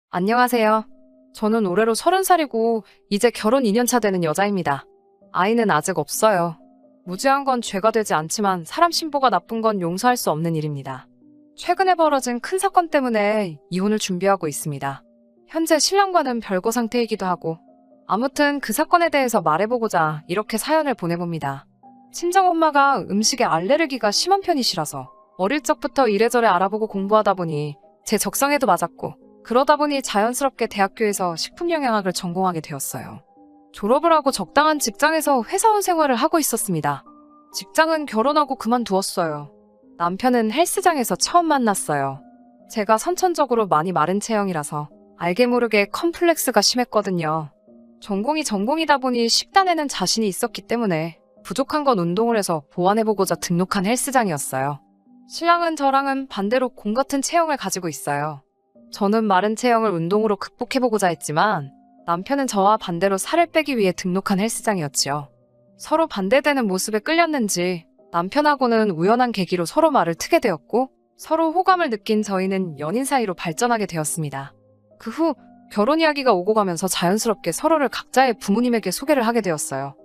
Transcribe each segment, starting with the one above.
안녕하세요. 저는 올해로 30살이고 이제 결혼 2년차 되는 여자입니다. 아이는 아직 없어요. 무죄한 건 죄가 되지 않지만 사람 심보가 나쁜 건 용서할 수 없는 일입니다. 최근에 벌어진 큰 사건 때문에 이혼을 준비하고 있습니다. 현재 신랑과는 별거 상태이기도 하고 아무튼 그 사건에 대해서 말해보고자 이렇게 사연을 보내봅니다. 친정엄마가 음식에 알레르기가 심한 편이시라서 어릴 적부터 이래저래 알아보고 공부하다 보니 제 적성에도 맞았고 그러다 보니 자연스럽게 대학교에서 식품영양학을 전공하게 되었어요. 졸업을 하고 적당한 직장에서 회사원 생활을 하고 있었습니다. 직장은 결혼하고 그만두었어요. 남편은 헬스장에서 처음 만났어요. 제가 선천적으로 많이 마른 체형이라서 알게 모르게 컴플렉스가 심했거든요. 전공이 전공이다 보니 식단에는 자신이 있었기 때문에 부족한 건 운동을 해서 보완해보고자 등록한 헬스장이었어요. 신랑은 저랑은 반대로 곰 같은 체형을 가지고 있어요. 저는 마른 체형을 운동으로 극복해보고자 했지만 남편은 저와 반대로 살을 빼기 위해 등록한 헬스장이었지요. 서로 반대되는 모습에 끌렸는지 남편하고는 우연한 계기로 서로 말을 트게 되었고 서로 호감을 느낀 저희는 연인 사이로 발전하게 되었습니다. 그 후 결혼 이야기가 오고 가면서 자연스럽게 서로를 각자의 부모님에게 소개를 하게 되었어요.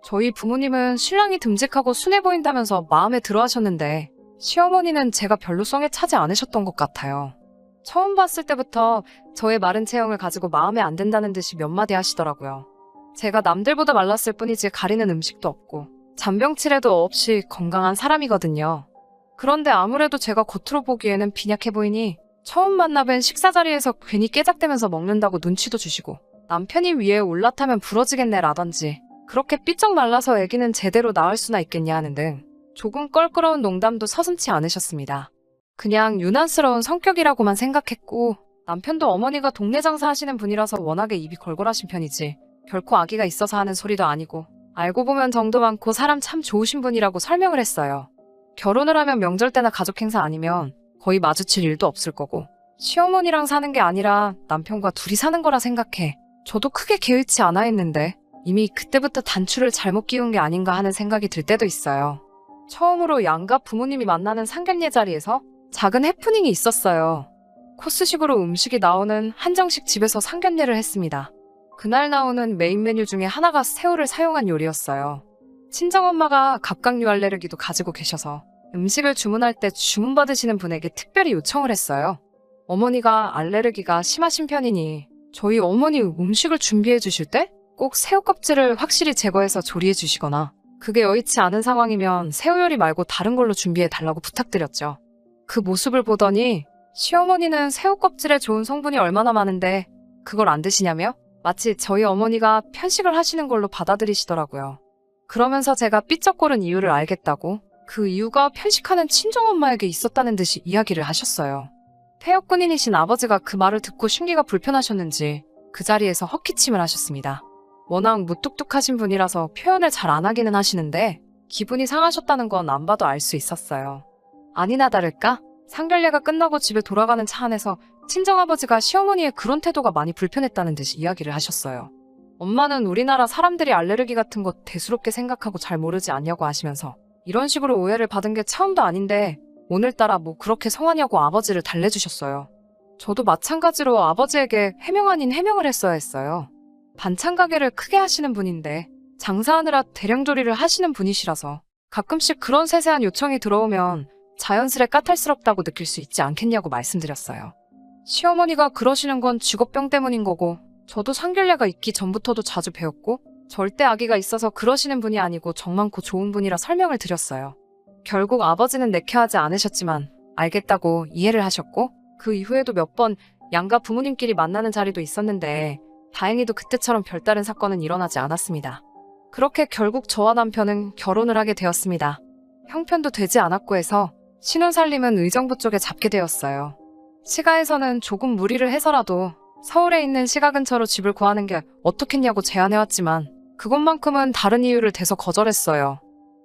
저희 부모님은 신랑이 듬직하고 순해 보인다면서 마음에 들어 하셨는데 시어머니는 제가 별로 성에 차지 않으셨던 것 같아요. 처음 봤을 때부터 저의 마른 체형을 가지고 마음에 안 든다는 듯이 몇 마디 하시더라고요. 제가 남들보다 말랐을 뿐이지 가리는 음식도 없고 잔병치레도 없이 건강한 사람이거든요. 그런데 아무래도 제가 겉으로 보기에는 빈약해 보이니 처음 만나 뵌 식사 자리에서 괜히 깨작대면서 먹는다고 눈치도 주시고 남편이 위에 올라타면 부러지겠네 라던지 그렇게 삐쩍 말라서 애기는 제대로 낳을 수나 있겠냐 하는 등 조금 껄끄러운 농담도 서슴지 않으셨습니다. 그냥 유난스러운 성격이라고만 생각했고 남편도 어머니가 동네 장사하시는 분이라서 워낙에 입이 걸걸하신 편이지 결코 아기가 있어서 하는 소리도 아니고 알고 보면 정도 많고 사람 참 좋으신 분이라고 설명을 했어요. 결혼을 하면 명절 때나 가족 행사 아니면 거의 마주칠 일도 없을 거고 시어머니랑 사는 게 아니라 남편과 둘이 사는 거라 생각해. 저도 크게 개의치 않아 했는데 이미 그때부터 단추를 잘못 끼운 게 아닌가 하는 생각이 들 때도 있어요. 처음으로 양가 부모님이 만나는 상견례 자리에서 작은 해프닝이 있었어요. 코스식으로 음식이 나오는 한정식 집에서 상견례를 했습니다. 그날 나오는 메인 메뉴 중에 하나가 새우를 사용한 요리였어요. 친정엄마가 갑각류 알레르기도 가지고 계셔서 음식을 주문할 때 주문받으시는 분에게 특별히 요청을 했어요. 어머니가 알레르기가 심하신 편이니 저희 어머니 음식을 준비해 주실 때 꼭 새우 껍질을 확실히 제거해서 조리해 주시거나 그게 여의치 않은 상황이면 새우 요리 말고 다른 걸로 준비해 달라고 부탁드렸죠. 그 모습을 보더니 시어머니는 새우 껍질에 좋은 성분이 얼마나 많은데 그걸 안 드시냐며 마치 저희 어머니가 편식을 하시는 걸로 받아들이시더라고요. 그러면서 제가 삐쩍거린 이유를 알겠다고 그 이유가 편식하는 친정엄마에게 있었다는 듯이 이야기를 하셨어요. 폐역군인이신 아버지가 그 말을 듣고 심기가 불편하셨는지 그 자리에서 헛기침을 하셨습니다. 워낙 무뚝뚝하신 분이라서 표현을 잘 안 하기는 하시는데 기분이 상하셨다는 건 안 봐도 알 수 있었어요. 아니나 다를까? 상견례가 끝나고 집에 돌아가는 차 안에서 친정아버지가 시어머니의 그런 태도가 많이 불편했다는 듯이 이야기를 하셨어요. 엄마는 우리나라 사람들이 알레르기 같은 거 대수롭게 생각하고 잘 모르지 않냐고 하시면서 이런 식으로 오해를 받은 게 처음도 아닌데 오늘따라 뭐 그렇게 성하냐고 아버지를 달래주셨어요. 저도 마찬가지로 아버지에게 해명 아닌 해명을 했어야 했어요. 반찬 가게를 크게 하시는 분인데 장사하느라 대량 조리를 하시는 분이시라서 가끔씩 그런 세세한 요청이 들어오면 자연스레 까탈스럽다고 느낄 수 있지 않겠냐고 말씀드렸어요. 시어머니가 그러시는 건 직업병 때문인 거고 저도 상견례가 있기 전부터도 자주 배웠고 절대 아기가 있어서 그러시는 분이 아니고 정 많고 좋은 분이라 설명을 드렸어요. 결국 아버지는 내켜하지 않으셨지만 알겠다고 이해를 하셨고 그 이후에도 몇 번 양가 부모님끼리 만나는 자리도 있었는데 다행히도 그때처럼 별다른 사건은 일어나지 않았습니다. 그렇게 결국 저와 남편은 결혼을 하게 되었습니다. 형편도 되지 않았고 해서 신혼살림은 의정부 쪽에 잡게 되었어요. 시가에서는 조금 무리를 해서라도 서울에 있는 시가 근처로 집을 구하는 게 어떻겠냐고 제안해왔지만 그것만큼은 다른 이유를 대서 거절했어요.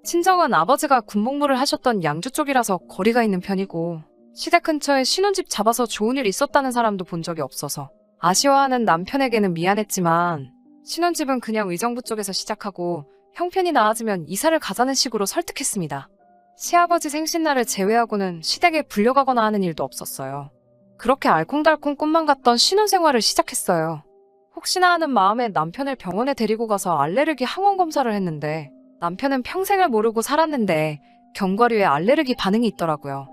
친정은 아버지가 군복무를 하셨던 양주 쪽이라서 거리가 있는 편이고 시댁 근처에 신혼집 잡아서 좋은 일 있었다는 사람도 본 적이 없어서 아쉬워하는 남편에게는 미안했지만 신혼집은 그냥 의정부 쪽에서 시작하고 형편이 나아지면 이사를 가자는 식으로 설득했습니다. 시아버지 생신날을 제외하고는 시댁에 불려가거나 하는 일도 없었어요. 그렇게 알콩달콩 꿈만 같던 신혼생활을 시작했어요. 혹시나 하는 마음에 남편을 병원에 데리고 가서 알레르기 항원 검사를 했는데 남편은 평생을 모르고 살았는데 견과류에 알레르기 반응이 있더라고요.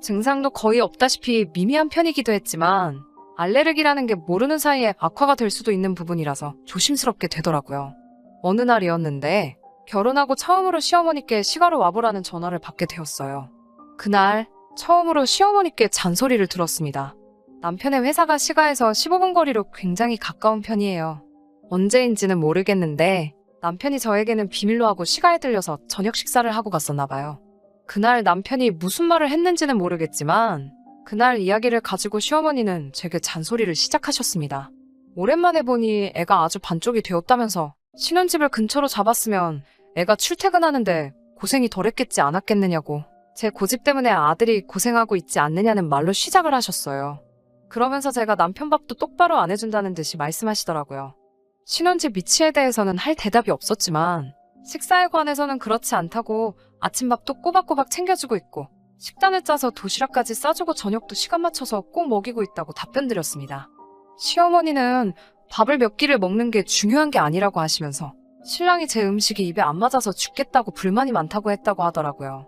증상도 거의 없다시피 미미한 편이기도 했지만 알레르기라는 게 모르는 사이에 악화가 될 수도 있는 부분이라서 조심스럽게 되더라고요. 어느 날이었는데 결혼하고 처음으로 시어머니께 시가로 와보라는 전화를 받게 되었어요. 그날 처음으로 시어머니께 잔소리를 들었습니다. 남편의 회사가 시가에서 15분 거리로 굉장히 가까운 편이에요. 언제인지는 모르겠는데 남편이 저에게는 비밀로 하고 시가에 들려서 저녁 식사를 하고 갔었나 봐요. 그날 남편이 무슨 말을 했는지는 모르겠지만 그날 이야기를 가지고 시어머니는 제게 잔소리를 시작하셨습니다. 오랜만에 보니 애가 아주 반쪽이 되었다면서 신혼집을 근처로 잡았으면 애가 출퇴근하는데 고생이 덜했겠지 않았겠느냐고 제 고집 때문에 아들이 고생하고 있지 않느냐는 말로 시작을 하셨어요. 그러면서 제가 남편 밥도 똑바로 안 해준다는 듯이 말씀하시더라고요. 신혼집 위치에 대해서는 할 대답이 없었지만 식사에 관해서는 그렇지 않다고 아침밥도 꼬박꼬박 챙겨주고 있고 식단을 짜서 도시락까지 싸주고 저녁도 시간 맞춰서 꼭 먹이고 있다고 답변 드렸습니다. 시어머니는 밥을 몇 끼를 먹는 게 중요한 게 아니라고 하시면서 신랑이 제 음식이 입에 안 맞아서 죽겠다고 불만이 많다고 했다고 하더라고요.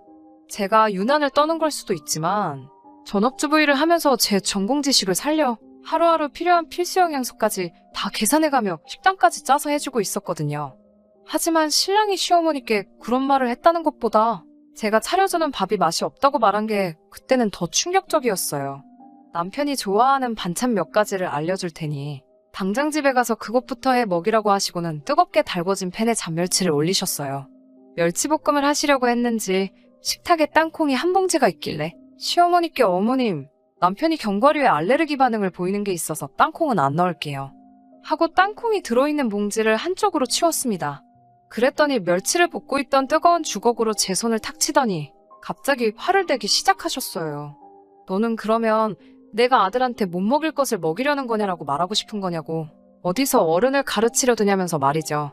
제가 유난을 떠는 걸 수도 있지만 전업주부 일을 하면서 제 전공 지식을 살려 하루하루 필요한 필수 영양소까지 다 계산해가며 식단까지 짜서 해주고 있었거든요. 하지만 신랑이 시어머니께 그런 말을 했다는 것보다 제가 차려주는 밥이 맛이 없다고 말한 게 그때는 더 충격적이었어요. 남편이 좋아하는 반찬 몇 가지를 알려줄 테니 당장 집에 가서 그것부터 해 먹이라고 하시고는 뜨겁게 달궈진 팬에 잔멸치를 올리셨어요. 멸치볶음을 하시려고 했는지 식탁에 땅콩이 한 봉지가 있길래 시어머니께 어머님, 남편이 견과류에 알레르기 반응을 보이는 게 있어서 땅콩은 안 넣을게요. 하고 땅콩이 들어있는 봉지를 한쪽으로 치웠습니다. 그랬더니 멸치를 볶고 있던 뜨거운 주걱으로 제 손을 탁 치더니 갑자기 화를 내기 시작하셨어요. 너는 그러면 내가 아들한테 못 먹일 것을 먹이려는 거냐라고 말하고 싶은 거냐고 어디서 어른을 가르치려 드냐면서 말이죠.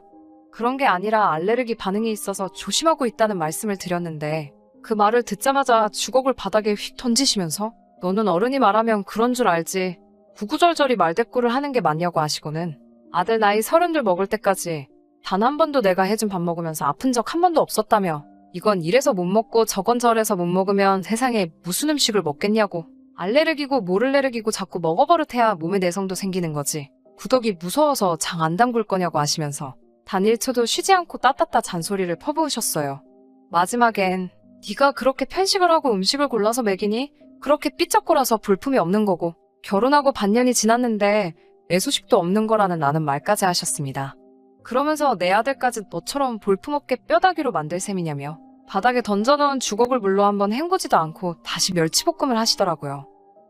그런 게 아니라 알레르기 반응이 있어서 조심하고 있다는 말씀을 드렸는데 그 말을 듣자마자 주걱을 바닥에 휙 던지시면서 너는 어른이 말하면 그런 줄 알지 구구절절히 말대꾸를 하는 게 맞냐고 하시고는 아들 나이 32 먹을 때까지 단 한 번도 내가 해준 밥 먹으면서 아픈 적 한 번도 없었다며 이건 이래서 못 먹고 저건 저래서 못 먹으면 세상에 무슨 음식을 먹겠냐고 알레르기고 모를레르기고 자꾸 먹어버릇해야 몸에 내성도 생기는 거지 구더기 무서워서 장 안 담글 거냐고 하시면서 단 1초도 쉬지 않고 따따따 잔소리를 퍼부으셨어요. 마지막엔 네가 그렇게 편식을 하고 음식을 골라서 먹이니? 그렇게 삐쩍거려서 볼품이 없는 거고 결혼하고 반년이 지났는데 애소식도 없는 거라는 나는 말까지 하셨습니다. 그러면서 내 아들까지 너처럼 볼품없게 뼈다귀로 만들 셈이냐며 바닥에 던져놓은 주걱을 물로 한번 헹구지도 않고 다시 멸치볶음을 하시더라고요.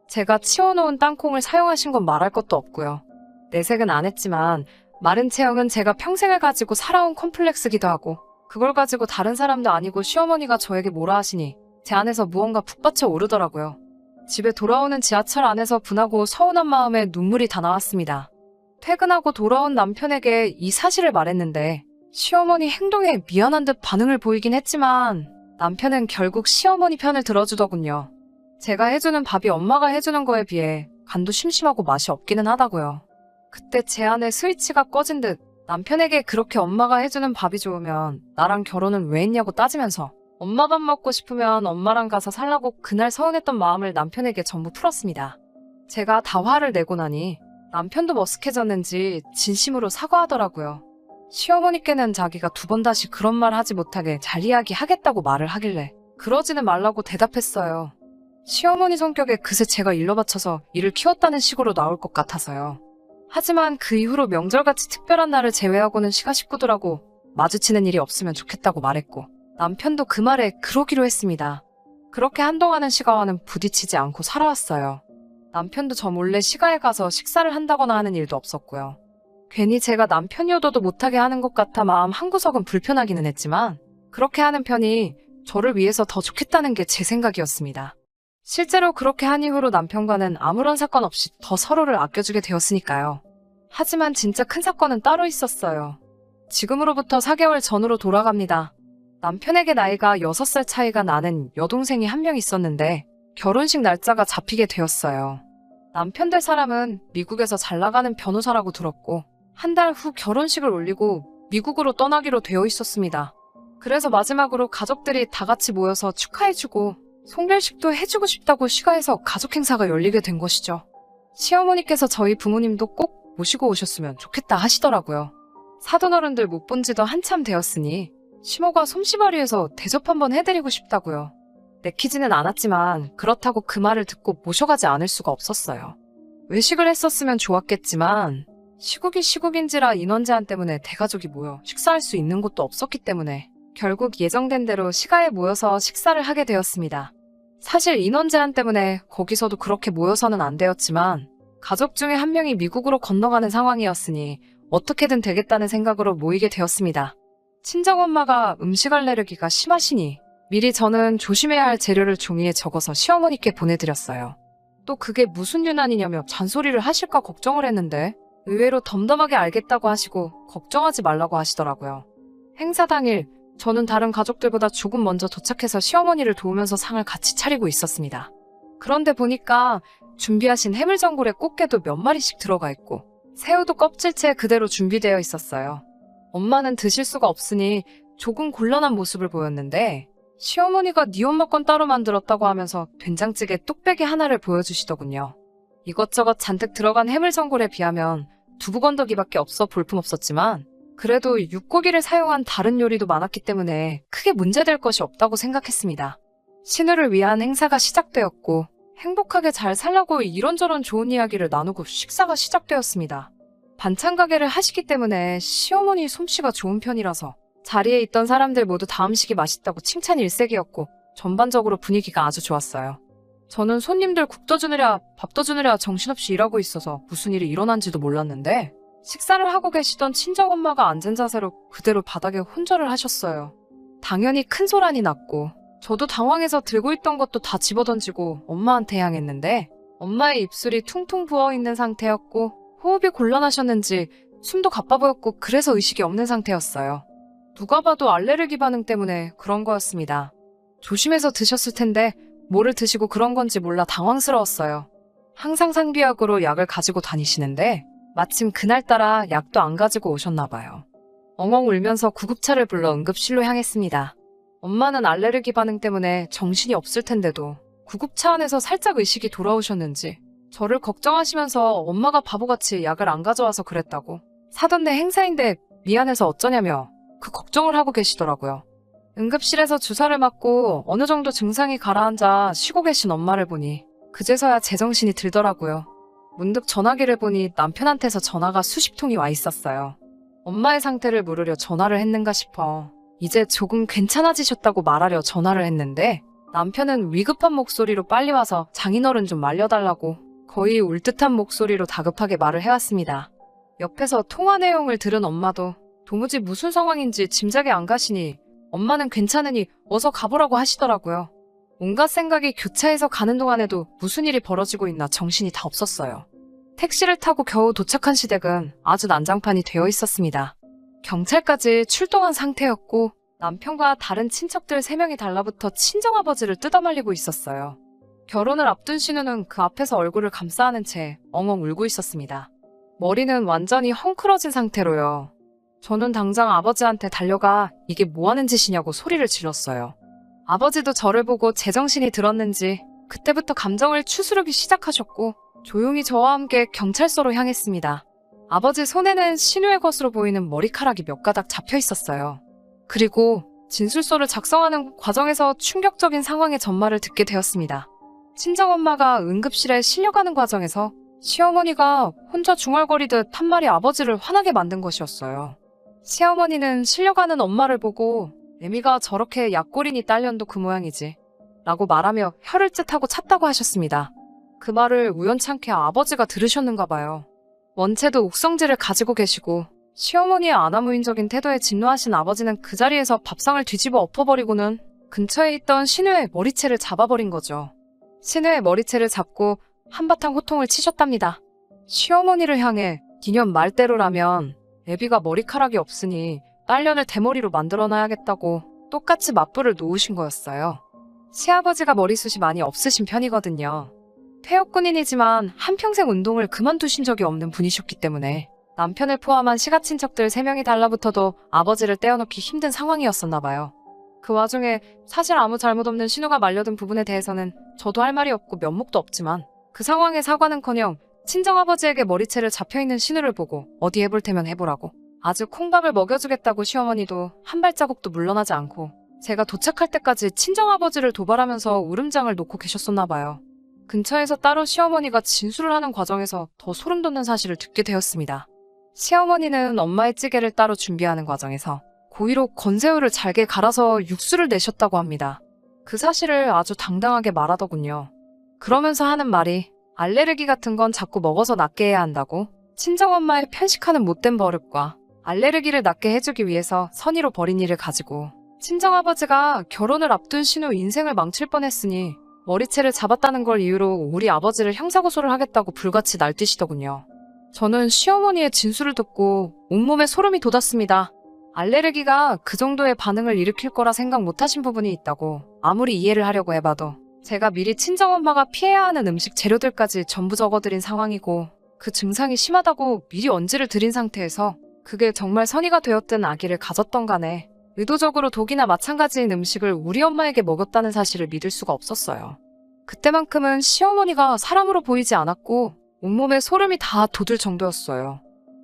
제가 치워놓은 땅콩을 사용하신 건 말할 것도 없고요. 내색은 안 했지만 마른 체형은 제가 평생을 가지고 살아온 컴플렉스기도 하고 그걸 가지고 다른 사람도 아니고 시어머니가 저에게 뭐라 하시니 제 안에서 무언가 북받쳐 오르더라고요. 집에 돌아오는 지하철 안에서 분하고 서운한 마음에 눈물이 다 나왔습니다. 퇴근하고 돌아온 남편에게 이 사실을 말했는데 시어머니 행동에 미안한 듯 반응을 보이긴 했지만 남편은 결국 시어머니 편을 들어주더군요. 제가 해주는 밥이 엄마가 해주는 거에 비해 간도 심심하고 맛이 없기는 하다고요. 그때 제 안에 스위치가 꺼진 듯 남편에게 그렇게 엄마가 해주는 밥이 좋으면 나랑 결혼은 왜 했냐고 따지면서 엄마 밥 먹고 싶으면 엄마랑 가서 살라고 그날 서운했던 마음을 남편에게 전부 풀었습니다. 제가 다 화를 내고 나니 남편도 머쓱해졌는지 진심으로 사과하더라고요. 시어머니께는 자기가 2번 다시 그런 말 하지 못하게 잘 이야기하겠다고 말을 하길래 그러지는 말라고 대답했어요. 시어머니 성격에 그새 제가 일러 바쳐서 일을 키웠다는 식으로 나올 것 같아서요. 하지만 그 이후로 명절같이 특별한 날을 제외하고는 시가 식구들하고 마주치는 일이 없으면 좋겠다고 말했고 남편도 그 말에 그러기로 했습니다. 그렇게 한동안은 시가와는 부딪히지 않고 살아왔어요. 남편도 저 몰래 시가에 가서 식사를 한다거나 하는 일도 없었고요. 괜히 제가 남편이어도 못하게 하는 것 같아 마음 한구석은 불편하기는 했지만 그렇게 하는 편이 저를 위해서 더 좋겠다는 게 제 생각이었습니다. 실제로 그렇게 한 이후로 남편과는 아무런 사건 없이 더 서로를 아껴주게 되었으니까요. 하지만 진짜 큰 사건은 따로 있었어요. 지금으로부터 4개월 전으로 돌아갑니다. 남편에게 나이가 6살 차이가 나는 여동생이 한 명 있었는데 결혼식 날짜가 잡히게 되었어요. 남편 될 사람은 미국에서 잘 나가는 변호사라고 들었고 한 달 후 결혼식을 올리고 미국으로 떠나기로 되어 있었습니다. 그래서 마지막으로 가족들이 다 같이 모여서 축하해주고 송별식도 해주고 싶다고 시가해서 가족 행사가 열리게 된 것이죠. 시어머니께서 저희 부모님도 꼭 모시고 오셨으면 좋겠다 하시더라고요. 사돈어른들 못 본 지도 한참 되었으니 시모가 솜씨발휘해서 대접 한번 해드리고 싶다고요. 내키지는 않았지만 그렇다고 그 말을 듣고 모셔가지 않을 수가 없었어요. 외식을 했었으면 좋았겠지만 시국이 시국인지라 인원 제한 때문에 대가족이 모여 식사할 수 있는 곳도 없었기 때문에 결국 예정된 대로 시가에 모여서 식사를 하게 되었습니다. 사실 인원 제한 때문에 거기서도 그렇게 모여서는 안 되었지만 가족 중에 한 명이 미국으로 건너가는 상황이었으니 어떻게든 되겠다는 생각으로 모이게 되었습니다. 친정엄마가 음식 알레르기가 심하시니 미리 저는 조심해야 할 재료를 종이에 적어서 시어머니께 보내드렸어요. 또 그게 무슨 유난이냐며 잔소리를 하실까 걱정을 했는데 의외로 덤덤하게 알겠다고 하시고 걱정하지 말라고 하시더라고요. 행사 당일 저는 다른 가족들보다 조금 먼저 도착해서 시어머니를 도우면서 상을 같이 차리고 있었습니다. 그런데 보니까 준비하신 해물전골에 꽃게도 몇 마리씩 들어가 있고 새우도 껍질째 그대로 준비되어 있었어요. 엄마는 드실 수가 없으니 조금 곤란한 모습을 보였는데 시어머니가 네 엄마 건 따로 만들었다고 하면서 된장찌개 뚝배기 하나를 보여주시더군요. 이것저것 잔뜩 들어간 해물전골에 비하면 두부건더기밖에 없어 볼품없었지만 그래도 육고기를 사용한 다른 요리도 많았기 때문에 크게 문제될 것이 없다고 생각했습니다. 신우를 위한 행사가 시작되었고 행복하게 잘 살라고 이런저런 좋은 이야기를 나누고 식사가 시작되었습니다. 반찬 가게를 하시기 때문에 시어머니 솜씨가 좋은 편이라서 자리에 있던 사람들 모두 다 음식이 맛있다고 칭찬 일색이었고 전반적으로 분위기가 아주 좋았어요. 저는 손님들 국도 주느랴 밥도 주느랴 정신없이 일하고 있어서 무슨 일이 일어난지도 몰랐는데 식사를 하고 계시던 친정엄마가 앉은 자세로 그대로 바닥에 혼절을 하셨어요. 당연히 큰 소란이 났고 저도 당황해서 들고 있던 것도 다 집어던지고 엄마한테 향했는데 엄마의 입술이 퉁퉁 부어있는 상태였고 호흡이 곤란하셨는지 숨도 가빠 보였고 그래서 의식이 없는 상태였어요. 누가 봐도 알레르기 반응 때문에 그런 거였습니다. 조심해서 드셨을 텐데 뭐를 드시고 그런 건지 몰라 당황스러웠어요. 항상 상비약으로 약을 가지고 다니시는데 마침 그날따라 약도 안 가지고 오셨나 봐요. 엉엉 울면서 구급차를 불러 응급실로 향했습니다. 엄마는 알레르기 반응 때문에 정신이 없을 텐데도 구급차 안에서 살짝 의식이 돌아오셨는지 저를 걱정하시면서 엄마가 바보같이 약을 안 가져와서 그랬다고 사돈네 행사인데 미안해서 어쩌냐며 그 걱정을 하고 계시더라고요. 응급실에서 주사를 맞고 어느 정도 증상이 가라앉아 쉬고 계신 엄마를 보니 그제서야 제정신이 들더라고요. 문득 전화기를 보니 남편한테서 전화가 수십 통이 와 있었어요. 엄마의 상태를 물으려 전화를 했는가 싶어 이제 조금 괜찮아지셨다고 말하려 전화를 했는데 남편은 위급한 목소리로 빨리 와서 장인어른 좀 말려달라고 거의 울 듯한 목소리로 다급하게 말을 해왔습니다. 옆에서 통화 내용을 들은 엄마도 도무지 무슨 상황인지 짐작이 안 가시니 엄마는 괜찮으니 어서 가보라고 하시더라고요. 온갖 생각이 교차해서 가는 동안에도 무슨 일이 벌어지고 있나 정신이 다 없었어요. 택시를 타고 겨우 도착한 시댁은 아주 난장판이 되어 있었습니다. 경찰까지 출동한 상태였고 남편과 다른 친척들 3명이 달라붙어 친정아버지를 뜯어말리고 있었어요. 결혼을 앞둔 신우는 그 앞에서 얼굴을 감싸 안은 채 엉엉 울고 있었습니다. 머리는 완전히 헝클어진 상태로요. 저는 당장 아버지한테 달려가 이게 뭐하는 짓이냐고 소리를 질렀어요. 아버지도 저를 보고 제정신이 들었는지 그때부터 감정을 추스르기 시작하셨고 조용히 저와 함께 경찰서로 향했습니다. 아버지 손에는 신우의 것으로 보이는 머리카락이 몇 가닥 잡혀 있었어요. 그리고 진술서를 작성하는 과정에서 충격적인 상황의 전말을 듣게 되었습니다. 친정엄마가 응급실에 실려가는 과정에서 시어머니가 혼자 중얼거리듯 한 말이 아버지를 화나게 만든 것이었어요. 시어머니는 실려가는 엄마를 보고 애미가 저렇게 약골이니 딸년도 그 모양이지 라고 말하며 혀를 쯧하고 찼다고 하셨습니다. 그 말을 우연찮게 아버지가 들으셨는가 봐요. 원체도 욱성질을 가지고 계시고 시어머니의 아나무인적인 태도에 진노하신 아버지는 그 자리에서 밥상을 뒤집어 엎어버리고는 근처에 있던 신우의 머리채를 잡아버린 거죠. 신우의 머리채를 잡고 한바탕 호통을 치셨답니다. 시어머니를 향해 니년 말대로라면 애비가 머리카락이 없으니 딸년을 대머리로 만들어놔야겠다고 똑같이 맞불을 놓으신 거였어요. 시아버지가 머리숱이 많이 없으신 편이거든요. 퇴역군인이지만 한평생 운동을 그만두신 적이 없는 분이셨기 때문에 남편을 포함한 시가친척들 3명이 달라붙어도 아버지를 떼어놓기 힘든 상황이었었나 봐요. 그 와중에 사실 아무 잘못 없는 신우가 말려든 부분에 대해서는 저도 할 말이 없고 면목도 없지만 그 상황에 사과는커녕 친정아버지에게 머리채를 잡혀있는 신우를 보고 어디 해볼 테면 해보라고 아주 콩밥을 먹여주겠다고 시어머니도 한 발자국도 물러나지 않고 제가 도착할 때까지 친정아버지를 도발하면서 울음장을 놓고 계셨었나 봐요. 근처에서 따로 시어머니가 진술을 하는 과정에서 더 소름 돋는 사실을 듣게 되었습니다. 시어머니는 엄마의 찌개를 따로 준비하는 과정에서 고의로 건새우를 잘게 갈아서 육수를 내셨다고 합니다. 그 사실을 아주 당당하게 말하더군요. 그러면서 하는 말이 알레르기 같은 건 자꾸 먹어서 낫게 해야 한다고 친정엄마의 편식하는 못된 버릇과 알레르기를 낫게 해주기 위해서 선의로 벌인 일을 가지고 친정아버지가 결혼을 앞둔 신우 인생을 망칠 뻔했으니 머리채를 잡았다는 걸 이유로 우리 아버지를 형사고소를 하겠다고 불같이 날뛰시더군요. 저는 시어머니의 진술을 듣고 온몸에 소름이 돋았습니다. 알레르기가 그 정도의 반응을 일으킬 거라 생각 못하신 부분이 있다고 아무리 이해를 하려고 해봐도 제가 미리 친정엄마가 피해야 하는 음식 재료들까지 전부 적어드린 상황이고 그 증상이 심하다고 미리 언지를 드린 상태에서 그게 정말 선의가 되었든 악의를 가졌던 간에 의도적으로 독이나 마찬가지인 음식을 우리 엄마에게 먹였다는 사실을 믿을 수가 없었어요. 그때만큼은 시어머니가 사람으로 보이지 않았고 온몸에 소름이 다 돋을 정도였어요.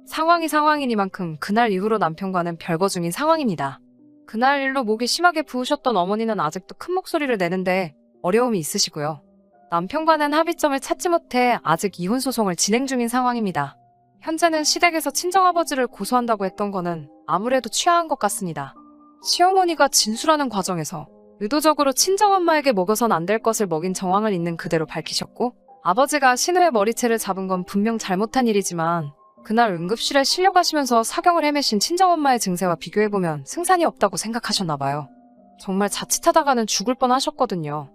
상황이 상황이니만큼 그날 이후로 남편과는 별거 중인 상황입니다. 그날 일로 목이 심하게 부으셨던 어머니는 아직도 큰 목소리를 내는데 어려움이 있으시고요. 남편과는 합의점을 찾지 못해 아직 이혼 소송을 진행 중인 상황입니다. 현재는 시댁에서 친정아버지를 고소한다고 했던 거는 아무래도 취하한 것 같습니다. 시어머니가 진술하는 과정에서 의도적으로 친정엄마에게 먹여선 안 될 것을 먹인 정황을 있는 그대로 밝히셨고 아버지가 신우의 머리채를 잡은 건 분명 잘못한 일이지만 그날 응급실에 실려가시면서 사경을 헤매신 친정엄마의 증세와 비교해보면 승산이 없다고 생각하셨나 봐요. 정말 자칫하다가는 죽을 뻔하셨거든요.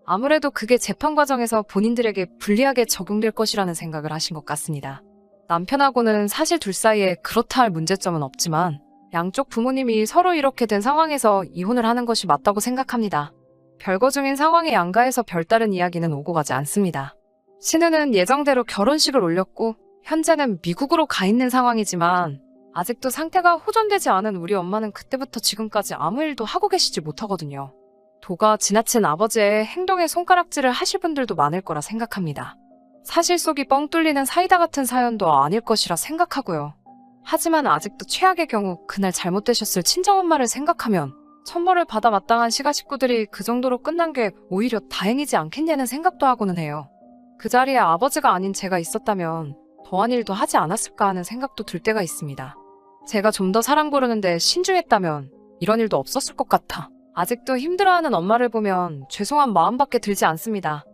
아무래도 그게 재판 과정에서 본인들에게 불리하게 적용될 것이라는 생각을 하신 것 같습니다. 남편하고는 사실 둘 사이에 그렇다 할 문제점은 없지만 양쪽 부모님이 서로 이렇게 된 상황에서 이혼을 하는 것이 맞다고 생각합니다. 별거 중인 상황에 양가에서 별다른 이야기는 오고 가지 않습니다. 신우는 예정대로 결혼식을 올렸고 현재는 미국으로 가 있는 상황이지만 아직도 상태가 호전되지 않은 우리 엄마는 그때부터 지금까지 아무 일도 하고 계시지 못하거든요. 도가 지나친 아버지의 행동에 손가락질을 하실 분들도 많을 거라 생각합니다. 사실 속이 뻥 뚫리는 사이다 같은 사연도 아닐 것이라 생각하고요. 하지만 아직도 최악의 경우 그날 잘못되셨을 친정엄마를 생각하면 천벌을 받아 마땅한 시가 식구들이 그 정도로 끝난 게 오히려 다행이지 않겠냐는 생각도 하고는 해요. 그 자리에 아버지가 아닌 제가 있었다면 더한 일도 하지 않았을까 하는 생각도 들 때가 있습니다. 제가 좀 더 사람 고르는데 신중했다면 이런 일도 없었을 것 같아. 아직도 힘들어하는 엄마를 보면 죄송한 마음밖에 들지 않습니다.